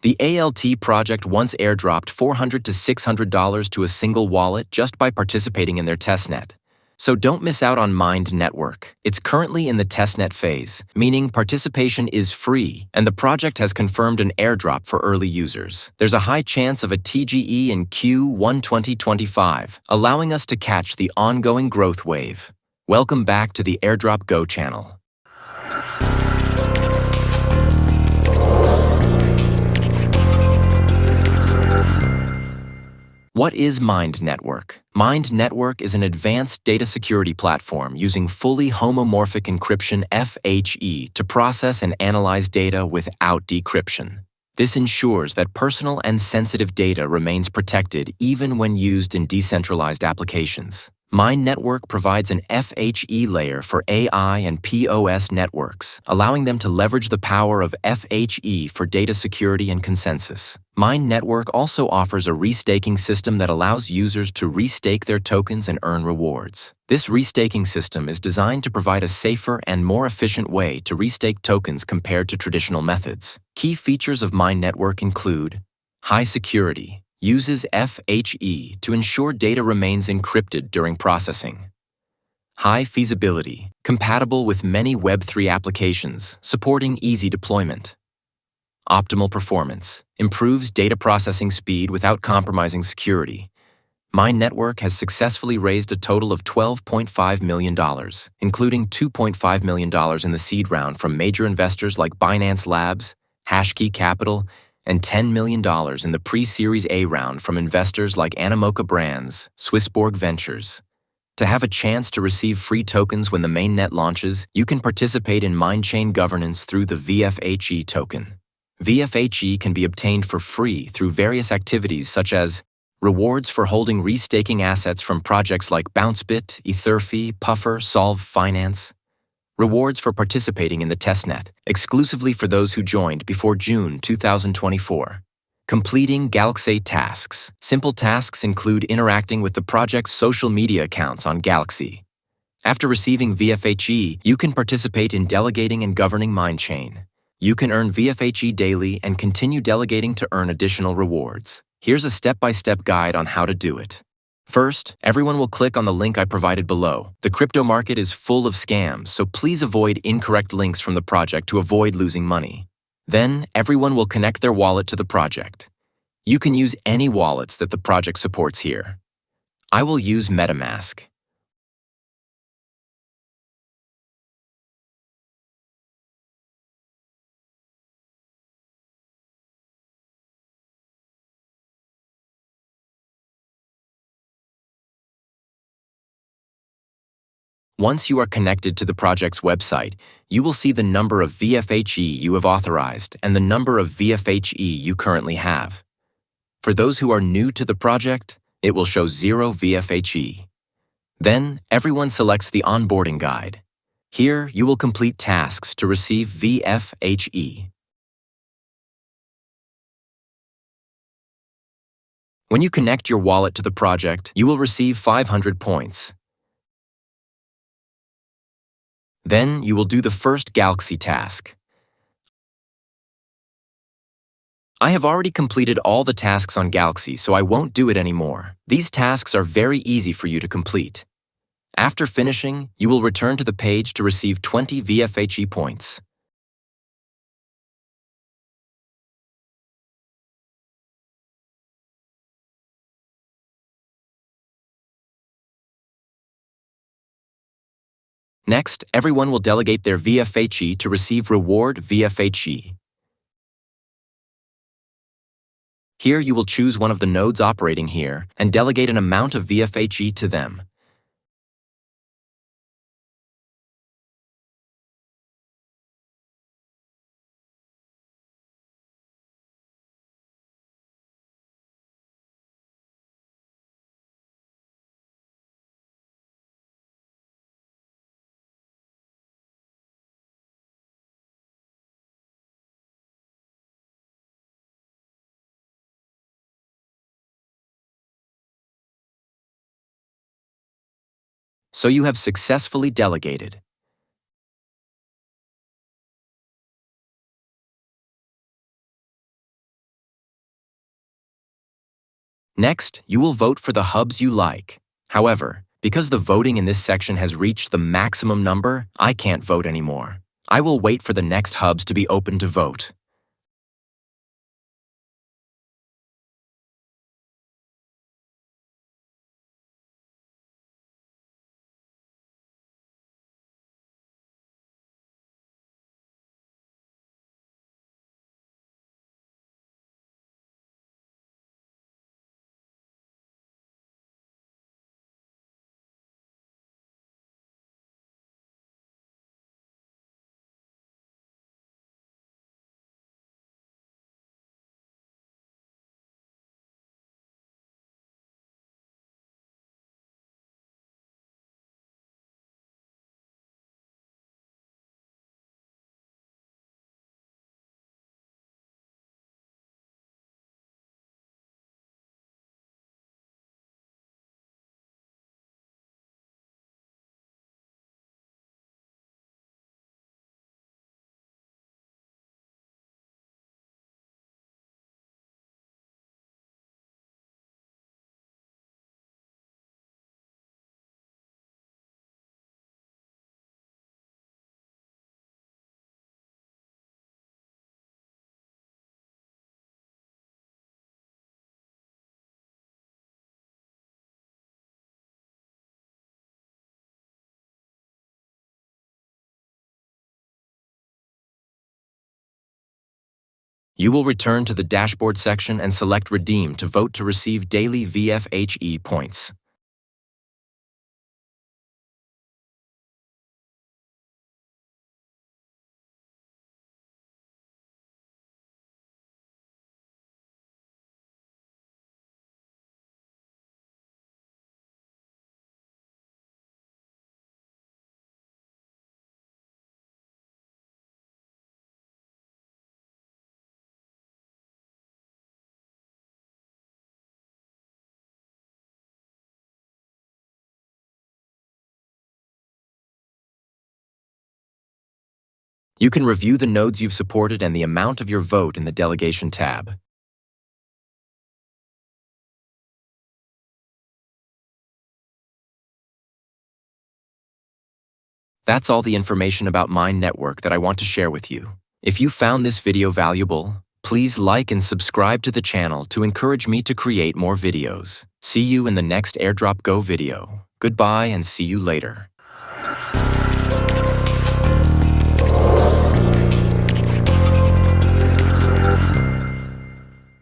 The ALT project once airdropped $400 to $600 to a single wallet just by participating in their testnet. So don't miss out on Mind Network. It's currently in the testnet phase, meaning participation is free, and the project has confirmed an airdrop for early users. There's a high chance of a TGE in Q1 2025, allowing us to catch the ongoing growth wave. Welcome back to the Airdrop Go channel. What is Mind Network? Mind Network is an advanced data security platform using fully homomorphic encryption (FHE) to process and analyze data without decryption. This ensures that personal and sensitive data remains protected even when used in decentralized applications. Mind Network provides an FHE layer for AI and POS networks, allowing them to leverage the power of FHE for data security and consensus. Mind Network also offers a restaking system that allows users to restake their tokens and earn rewards. This restaking system is designed to provide a safer and more efficient way to restake tokens compared to traditional methods. Key features of Mind Network include high security. Uses FHE to ensure data remains encrypted during processing. High feasibility, compatible with many Web3 applications, supporting easy deployment. Optimal performance, improves data processing speed without compromising security. Mind Network has successfully raised a total of $12.5 million, including $2.5 million in the seed round from major investors like Binance Labs, Hashkey Capital, and $10 million in the pre-Series A round from investors like Animoca Brands, Swissborg Ventures. To have a chance to receive free tokens when the mainnet launches, you can participate in Mindchain governance through the VFHE token. VFHE can be obtained for free through various activities such as rewards for holding restaking assets from projects like BounceBit, Etherfi, Puffer, Solve Finance. Rewards for participating in the testnet, exclusively for those who joined before June 2024. Completing Galaxy tasks. Simple tasks include interacting with the project's social media accounts on Galaxy. After receiving VFHE, you can participate in delegating and governing Mindchain. You can earn VFHE daily and continue delegating to earn additional rewards. Here's a step-by-step guide on how to do it. First, everyone will click on the link I provided below. The crypto market is full of scams, so please avoid incorrect links from the project to avoid losing money. Then, everyone will connect their wallet to the project. You can use any wallets that the project supports here. I will use MetaMask. Once you are connected to the project's website, you will see the number of VFHE you have authorized and the number of VFHE you currently have. For those who are new to the project, it will show 0 VFHE. Then, everyone selects the onboarding guide. Here, you will complete tasks to receive VFHE. When you connect your wallet to the project, you will receive 500 points. Then, you will do the first Galaxy task. I have already completed all the tasks on Galaxy, so I won't do it anymore. These tasks are very easy for you to complete. After finishing, you will return to the page to receive 20 VFHE points. Next, everyone will delegate their VFHE to receive reward VFHE. Here you will choose one of the nodes operating here and delegate an amount of VFHE to them. So you have successfully delegated. Next, you will vote for the hubs you like. However, because the voting in this section has reached the maximum number, I can't vote anymore. I will wait for the next hubs to be open to vote. You will return to the dashboard section and select Redeem to vote to receive daily VFHE points. You can review the nodes you've supported and the amount of your vote in the Delegation tab. That's all the information about Mind Network that I want to share with you. If you found this video valuable, please like and subscribe to the channel to encourage me to create more videos. See you in the next Airdrop Go video. Goodbye and see you later.